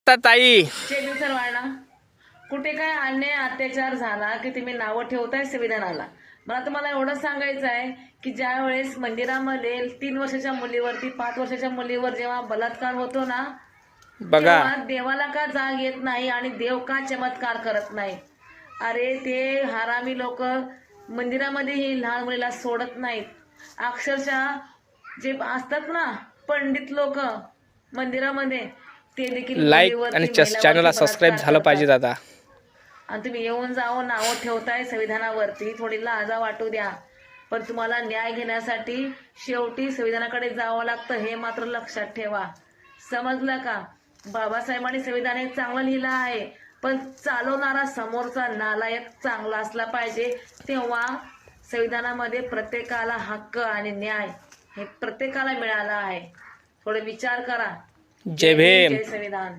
ताई सर्वांना कुठे काय अन्याय अत्याचार झाला की तुम्ही नावं ठेवताय संविधानाला. मला तुम्हाला एवढं सांगायचं आहे की ज्या वेळेस मंदिरामध्ये 3 वर्षाच्या मुलीवरती 5 वर्षाच्या मुलीवर जेव्हा बलात्कार होतो ना, बघा तेव्हा देवाला का जाग येत नाही आणि देव का चमत्कार करत नाही? अरे ते हरामी लोक मंदिरामध्ये ही लहान मुलीला सोडत नाहीत. अक्षरशः जे असतात ना पंडित लोक मंदिरामध्ये, ते देखील लाईक आणि चॅनलला सबस्क्राईब झालं पाहिजे दादा. आणि तुम्ही येऊन जाऊन नावं ठेवताय संविधानावरती. थोडी लाजा वाटू द्या. पण तुम्हाला न्याय घेण्यासाठी शेवटी संविधानाकडे जावं लागतं, हे मात्र लक्षात ठेवा. समजलं का? बाबासाहेबांनी संविधान एक चांगलं लिहिलं आहे, पण चालवणारा समोरचा नालायक चांगला असला पाहिजे. तेव्हा संविधानामध्ये प्रत्येकाला हक्क आणि न्याय हे प्रत्येकाला मिळाला आहे. थोडे विचार करा. जय भीम. जय संविधान.